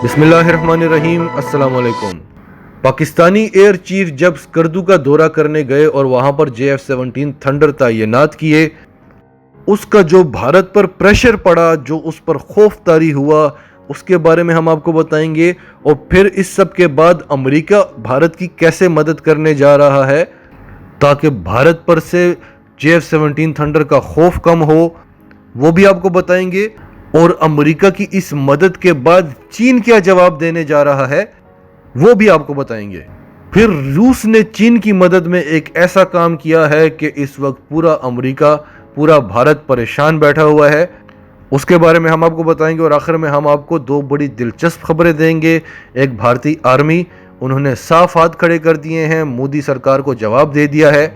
بسم اللہ الرحمن الرحیم۔ السلام علیکم۔ پاکستانی ایئر چیف جب اسکردو کا دورہ کرنے گئے اور وہاں پر JF-17 تھنڈر تعینات کیے، اس کا جو بھارت پر پریشر پڑا، جو اس پر خوف طاری ہوا، اس کے بارے میں ہم آپ کو بتائیں گے، اور پھر اس سب کے بعد امریکہ بھارت کی کیسے مدد کرنے جا رہا ہے تاکہ بھارت پر سے JF-17 تھنڈر کا خوف کم ہو، وہ بھی آپ کو بتائیں گے۔ اور امریکہ کی اس مدد کے بعد چین کیا جواب دینے جا رہا ہے وہ بھی آپ کو بتائیں گے۔ پھر روس نے چین کی مدد میں ایک ایسا کام کیا ہے کہ اس وقت پورا امریکہ، پورا بھارت پریشان بیٹھا ہوا ہے، اس کے بارے میں ہم آپ کو بتائیں گے۔ اور آخر میں ہم آپ کو دو بڑی دلچسپ خبریں دیں گے۔ ایک بھارتی آرمی، انہوں نے صاف ہاتھ کھڑے کر دیے ہیں، مودی سرکار کو جواب دے دیا ہے،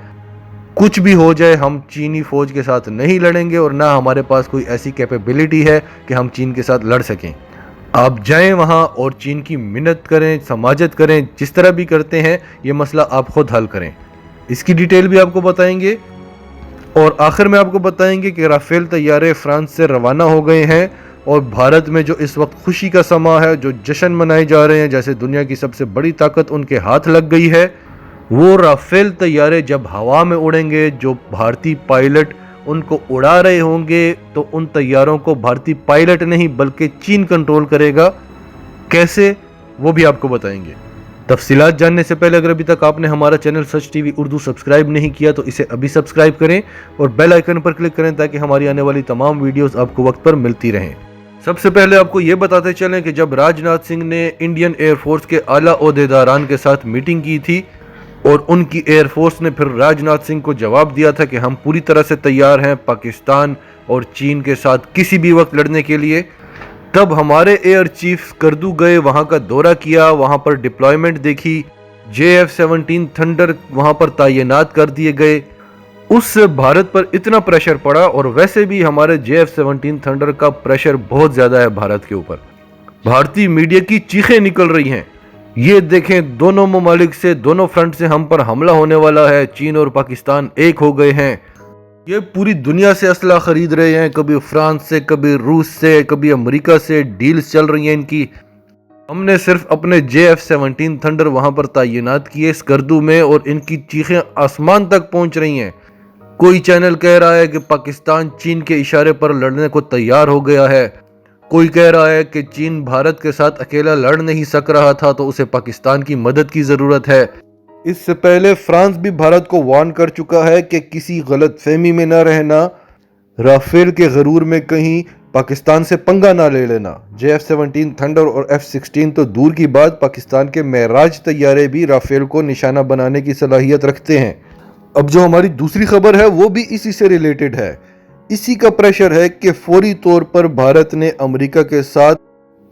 کچھ بھی ہو جائے ہم چینی فوج کے ساتھ نہیں لڑیں گے، اور نہ ہمارے پاس کوئی ایسی کیپیبلٹی ہے کہ ہم چین کے ساتھ لڑ سکیں۔ آپ جائیں وہاں اور چین کی منت کریں، سماجت کریں، جس طرح بھی کرتے ہیں، یہ مسئلہ آپ خود حل کریں۔ اس کی ڈیٹیل بھی آپ کو بتائیں گے۔ اور آخر میں آپ کو بتائیں گے کہ رافیل طیارے فرانس سے روانہ ہو گئے ہیں، اور بھارت میں جو اس وقت خوشی کا سما ہے، جو جشن منائے جا رہے ہیں، جیسے دنیا کی سب سے بڑی طاقت ان کے ہاتھ لگ گئی ہے، وہ رافیل طیارے جب ہوا میں اڑیں گے، جو بھارتی پائلٹ ان کو اڑا رہے ہوں گے، تو ان طیاروں کو بھارتی پائلٹ نہیں بلکہ چین کنٹرول کرے گا۔ کیسے، وہ بھی آپ کو بتائیں گے۔ تفصیلات جاننے سے پہلے اگر ابھی تک آپ نے ہمارا چینل سچ ٹی وی اردو سبسکرائب نہیں کیا تو اسے ابھی سبسکرائب کریں اور بیل آئیکن پر کلک کریں تاکہ ہماری آنے والی تمام ویڈیوز آپ کو وقت پر ملتی رہیں۔ سب سے پہلے آپ کو یہ بتاتے چلیں کہ جب راج ناتھ سنگھ نے انڈین ایئر فورس کے اعلیٰ عہدیداران کے ساتھ میٹنگ کی تھی، اور ان کی ایئر فورس نے پھر راج ناتھ سنگھ کو جواب دیا تھا کہ ہم پوری طرح سے تیار ہیں پاکستان اور چین کے ساتھ کسی بھی وقت لڑنے کے لیے، تب ہمارے ایئر چیف اسکردو گئے، وہاں کا دورہ کیا، وہاں پر ڈپلائمنٹ دیکھی، JF-17 تھنڈر وہاں پر تعینات کر دیے گئے۔ اس سے بھارت پر اتنا پریشر پڑا، اور ویسے بھی ہمارے JF-17 تھنڈر کا پریشر بہت زیادہ ہے بھارت کے اوپر۔ بھارتی میڈیا کی چیخیں نکل رہی ہیں، یہ دیکھیں دونوں ممالک سے، دونوں فرنٹ سے ہم پر حملہ ہونے والا ہے، چین اور پاکستان ایک ہو گئے ہیں، یہ پوری دنیا سے اسلحہ خرید رہے ہیں، کبھی فرانس سے، کبھی روس سے، کبھی امریکہ سے ڈیلز چل رہی ہیں ان کی۔ ہم نے صرف اپنے JF-17 تھنڈر وہاں پر تعینات کیے اسکردو میں، اور ان کی چیخیں آسمان تک پہنچ رہی ہیں۔ کوئی چینل کہہ رہا ہے کہ پاکستان چین کے اشارے پر لڑنے کو تیار ہو گیا ہے، کوئی کہہ رہا ہے کہ چین بھارت کے ساتھ اکیلا لڑ نہیں سک رہا تھا تو اسے پاکستان کی مدد کی ضرورت ہے۔ اس سے پہلے فرانس بھی بھارت کو وارن کر چکا ہے کہ کسی غلط فہمی میں نہ رہنا، رافیل کے غرور میں کہیں پاکستان سے پنگا نہ لے لینا۔ JF-17 تھنڈر اور F-16 تو دور کی بات، پاکستان کے معراج طیارے بھی رافیل کو نشانہ بنانے کی صلاحیت رکھتے ہیں۔ اب جو ہماری دوسری خبر ہے وہ بھی اسی سے ریلیٹڈ ہے۔ اسی کا پریشر ہے کہ فوری طور پر بھارت نے امریکہ کے ساتھ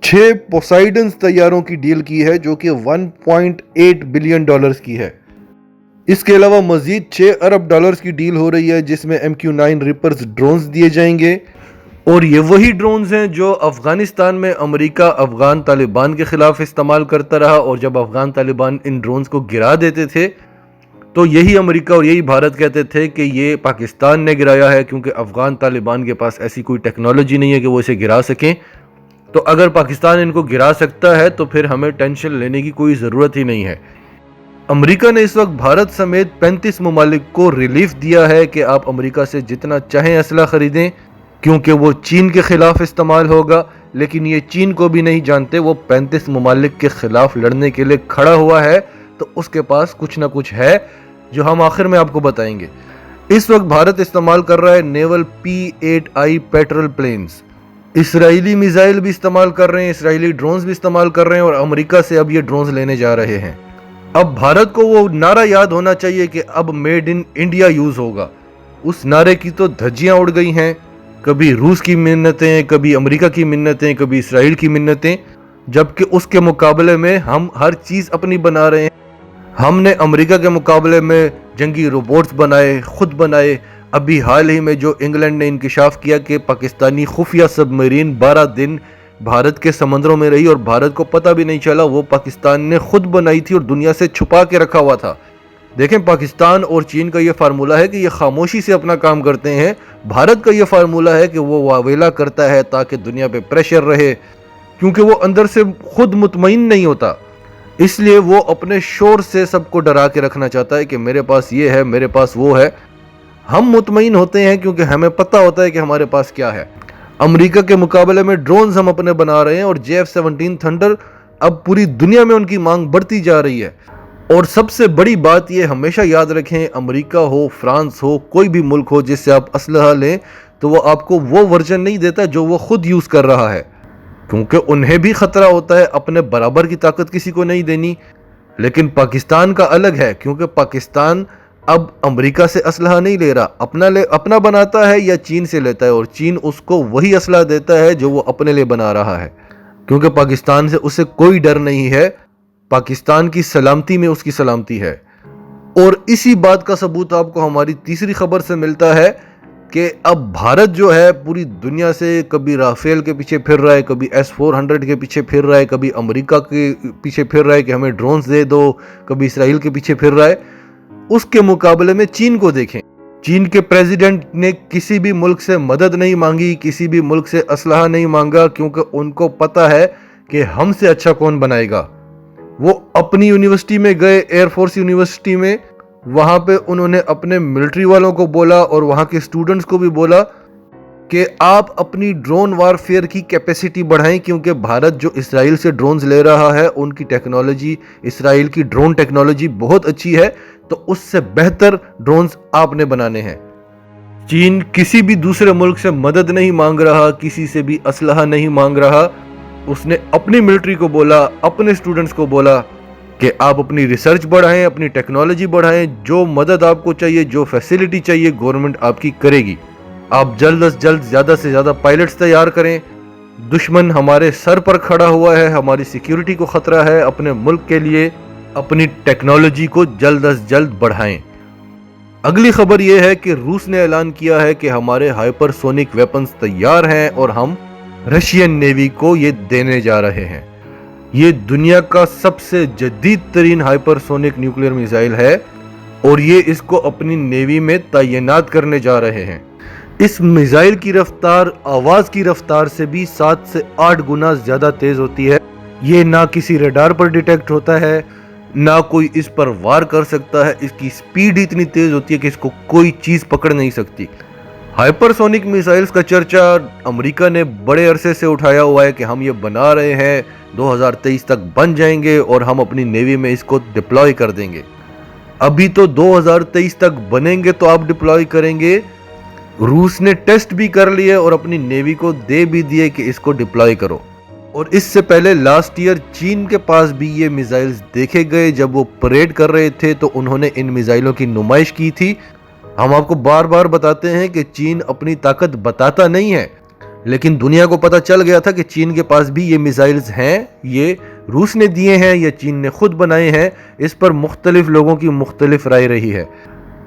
6 پوسائیڈنز طیاروں کی ڈیل کی ہے، جو کہ $1.8 بلین کی ہے۔ اس کے علاوہ مزید $6 ارب کی ڈیل ہو رہی ہے، جس میں MQ-9 ریپرز ڈرونز دیے جائیں گے، اور یہ وہی ڈرونز ہیں جو افغانستان میں امریکہ افغان طالبان کے خلاف استعمال کرتا رہا، اور جب افغان طالبان ان ڈرونز کو گرا دیتے تھے تو یہی امریکہ اور یہی بھارت کہتے تھے کہ یہ پاکستان نے گرایا ہے، کیونکہ افغان طالبان کے پاس ایسی کوئی ٹیکنالوجی نہیں ہے کہ وہ اسے گرا سکیں۔ تو اگر پاکستان ان کو گرا سکتا ہے تو پھر ہمیں ٹینشن لینے کی کوئی ضرورت ہی نہیں ہے۔ امریکہ نے اس وقت بھارت سمیت 35 ممالک کو ریلیف دیا ہے کہ آپ امریکہ سے جتنا چاہیں اسلحہ خریدیں، کیونکہ وہ چین کے خلاف استعمال ہوگا، لیکن یہ چین کو بھی نہیں جانتے وہ 35 ممالک کے خلاف لڑنے کے لیے کھڑا ہوا ہے، تو اس کے پاس کچھ نہ کچھ ہے جو ہم آخر میں آپ کو بتائیں گے۔ اس وقت بھارت استعمال کر رہا ہے نیول P-8I پیٹرل پلینز، اسرائیلی میزائل بھی استعمال کر رہے ہیں، اسرائیلی ڈرونز بھی استعمال کر رہے ہیں، اور امریکہ سے اب یہ ڈرونز لینے جا رہے ہیں۔ اب بھارت کو وہ نعرہ یاد ہونا چاہیے کہ اب میڈ ان انڈیا یوز ہوگا۔ اس نعرے کی تو دھجیاں اڑ گئی ہیں، کبھی روس کی منتیں، کبھی امریکہ کی منتیں، کبھی اسرائیل کی منتیں، جبکہ اس کے مقابلے میں ہم ہر چیز اپنی بنا رہے ہیں۔ ہم نے امریکہ کے مقابلے میں جنگی روبوٹس بنائے، خود بنائے۔ ابھی حال ہی میں جو انگلینڈ نے انکشاف کیا کہ پاکستانی خفیہ سب مرین 12 دن بھارت کے سمندروں میں رہی اور بھارت کو پتہ بھی نہیں چلا، وہ پاکستان نے خود بنائی تھی اور دنیا سے چھپا کے رکھا ہوا تھا۔ دیکھیں پاکستان اور چین کا یہ فارمولہ ہے کہ یہ خاموشی سے اپنا کام کرتے ہیں، بھارت کا یہ فارمولہ ہے کہ وہ واویلا کرتا ہے تاکہ دنیا پہ پریشر رہے، کیونکہ وہ اندر سے خود مطمئن نہیں ہوتا، اس لیے وہ اپنے شور سے سب کو ڈرا کے رکھنا چاہتا ہے کہ میرے پاس یہ ہے، میرے پاس وہ ہے۔ ہم مطمئن ہوتے ہیں کیونکہ ہمیں پتہ ہوتا ہے کہ ہمارے پاس کیا ہے۔ امریکہ کے مقابلے میں ڈرونز ہم اپنے بنا رہے ہیں، اور JF-17 تھنڈر اب پوری دنیا میں ان کی مانگ بڑھتی جا رہی ہے۔ اور سب سے بڑی بات یہ ہمیشہ یاد رکھیں، امریکہ ہو، فرانس ہو، کوئی بھی ملک ہو جس سے آپ اسلحہ لیں، تو وہ آپ کو وہ ورژن نہیں دیتا جو وہ خود یوز کر رہا ہے، کیونکہ انہیں بھی خطرہ ہوتا ہے، اپنے برابر کی طاقت کسی کو نہیں دینی۔ لیکن پاکستان کا الگ ہے، کیونکہ پاکستان اب امریکہ سے اسلحہ نہیں لے رہا، اپنا بناتا ہے یا چین سے لیتا ہے، اور چین اس کو وہی اسلحہ دیتا ہے جو وہ اپنے لیے بنا رہا ہے، کیونکہ پاکستان سے اسے کوئی ڈر نہیں ہے، پاکستان کی سلامتی میں اس کی سلامتی ہے۔ اور اسی بات کا ثبوت آپ کو ہماری تیسری خبر سے ملتا ہے کہ اب بھارت جو ہے پوری دنیا سے کبھی رافیل کے پیچھے پھر رہا ہے، کبھی S-400 کے پیچھے پھر رہا ہے، کبھی امریکہ کے پیچھے پھر رہا ہے کہ ہمیں ڈرونز دے دو، کبھی اسرائیل کے پیچھے پھر رہا ہے۔ اس کے مقابلے میں چین کو دیکھیں، چین کے پریزیڈنٹ نے کسی بھی ملک سے مدد نہیں مانگی، کسی بھی ملک سے اسلحہ نہیں مانگا، کیونکہ ان کو پتہ ہے کہ ہم سے اچھا کون بنائے گا۔ وہ اپنی یونیورسٹی میں گئے، ایئر فورس یونیورسٹی میں، وہاں پہ انہوں نے اپنے ملٹری والوں کو بولا اور وہاں کے اسٹوڈنٹس کو بھی بولا کہ آپ اپنی ڈرون وارفیئر کی کیپیسٹی بڑھائیں، کیونکہ بھارت جو اسرائیل سے ڈرونز لے رہا ہے، ان کی ٹیکنالوجی، اسرائیل کی ڈرون ٹیکنالوجی بہت اچھی ہے، تو اس سے بہتر ڈرونز آپ نے بنانے ہیں۔ چین کسی بھی دوسرے ملک سے مدد نہیں مانگ رہا، کسی سے بھی اسلحہ نہیں مانگ رہا، اس نے اپنی ملٹری کو بولا، اپنے اسٹوڈنٹس کو بولا کہ آپ اپنی ریسرچ بڑھائیں، اپنی ٹیکنالوجی بڑھائیں، جو مدد آپ کو چاہیے، جو فیسیلٹی چاہیے، گورنمنٹ آپ کی کرے گی۔ آپ جلد از جلد زیادہ سے زیادہ پائلٹس تیار کریں، دشمن ہمارے سر پر کھڑا ہوا ہے، ہماری سیکیورٹی کو خطرہ ہے، اپنے ملک کے لیے اپنی ٹیکنالوجی کو جلد از جلد بڑھائیں۔ اگلی خبر یہ ہے کہ روس نے اعلان کیا ہے کہ ہمارے ہائپر سونک ویپنز تیار ہیں اور ہم رشین نیوی کو یہ دینے جا رہے ہیں۔ یہ دنیا کا سب سے جدید ترین ہائپر سونک نیوکلیر میزائل ہے، اور یہ اس کو اپنی نیوی میں تعینات کرنے جا رہے ہیں۔ اس میزائل کی رفتار آواز کی رفتار سے بھی 7 سے 8 گنا زیادہ تیز ہوتی ہے۔ یہ نہ کسی ریڈار پر ڈیٹیکٹ ہوتا ہے، نہ کوئی اس پر وار کر سکتا ہے، اس کی سپیڈ اتنی تیز ہوتی ہے کہ اس کو کوئی چیز پکڑ نہیں سکتی۔ ہائپر سونک میزائلز کا چرچا امریکہ نے بڑے عرصے سے اٹھایا ہوا ہے کہ ہم یہ بنا رہے ہیں، 2023 تک بن جائیں گے اور ہم اپنی نیوی میں اس کو ڈپلوائے کر دیں گے۔ ابھی تو 2023 تک بنیں گے تو آپ ڈپلوائے کریں گے۔ روس نے ٹیسٹ بھی کر لیے اور اپنی نیوی کو دے بھی دیے کہ اس کو ڈپلوائے کرو۔ اور اس سے پہلے لاسٹ ایئر چین کے پاس بھی یہ میزائلز دیکھے گئے، جب وہ پریڈ کر رہے تھے تو انہوں نے ان میزائلوں کی نمائش کی تھی۔ ہم آپ کو بار بار بتاتے ہیں کہ چین اپنی طاقت بتاتا نہیں ہے، لیکن دنیا کو پتہ چل گیا تھا کہ چین کے پاس بھی یہ میزائلز ہیں، یہ روس نے دیے ہیں یا چین نے خود بنائے ہیں۔ اس پر مختلف لوگوں کی مختلف رائے رہی ہے۔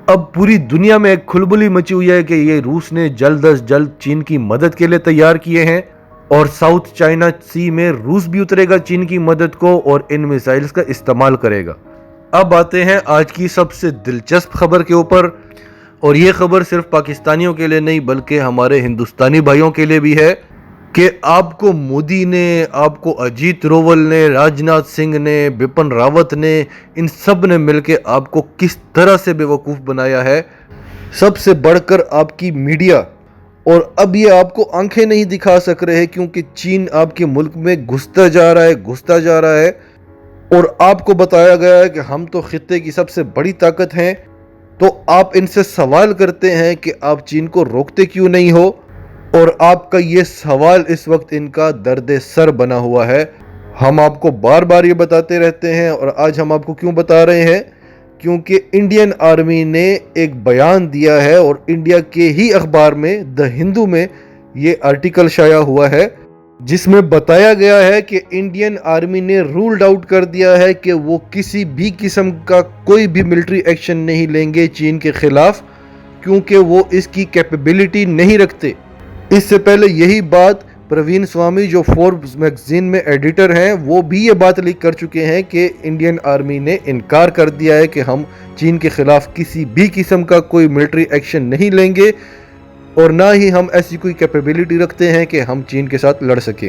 اب پوری دنیا میں ایک کھلبلی مچی ہوئی ہے کہ یہ روس نے جلد از جلد چین کی مدد کے لیے تیار کیے ہیں، اور ساؤتھ چائنا سی میں روس بھی اترے گا چین کی مدد کو اور ان میزائلز کا استعمال کرے گا۔ اب آتے ہیں آج کی سب سے دلچسپ خبر کے اوپر، اور یہ خبر صرف پاکستانیوں کے لیے نہیں بلکہ ہمارے ہندوستانی بھائیوں کے لیے بھی ہے کہ آپ کو مودی نے، آپ کو اجیت روول نے، راجناتھ سنگھ نے، بپن راوت نے، ان سب نے مل کے آپ کو کس طرح سے بے وقوف بنایا ہے۔ سب سے بڑھ کر آپ کی میڈیا، اور اب یہ آپ کو آنکھیں نہیں دکھا سک رہے کیونکہ چین آپ کے ملک میں گھستا جا رہا ہے، اور آپ کو بتایا گیا ہے کہ ہم تو خطے کی سب سے بڑی طاقت ہیں، تو آپ ان سے سوال کرتے ہیں کہ آپ چین کو روکتے کیوں نہیں ہو، اور آپ کا یہ سوال اس وقت ان کا درد سر بنا ہوا ہے۔ ہم آپ کو بار بار یہ بتاتے رہتے ہیں، اور آج ہم آپ کو کیوں بتا رہے ہیں، کیونکہ انڈین آرمی نے ایک بیان دیا ہے، اور انڈیا کے ہی اخبار میں دی ہندو میں یہ آرٹیکل شائع ہوا ہے، جس میں بتایا گیا ہے کہ انڈین آرمی نے رولڈ آؤٹ کر دیا ہے کہ وہ کسی بھی قسم کا کوئی بھی ملٹری ایکشن نہیں لیں گے چین کے خلاف، کیونکہ وہ اس کی کیپیبلٹی نہیں رکھتے۔ اس سے پہلے یہی بات پروین سوامی جو فوربس میگزین میں ایڈیٹر ہیں، وہ بھی یہ بات لیک کر چکے ہیں کہ انڈین آرمی نے انکار کر دیا ہے کہ ہم چین کے خلاف کسی بھی قسم کا کوئی ملٹری ایکشن نہیں لیں گے، اور نہ ہی ہم ایسی کوئی کیپیبلٹی رکھتے ہیں کہ ہم چین کے ساتھ لڑ سکیں۔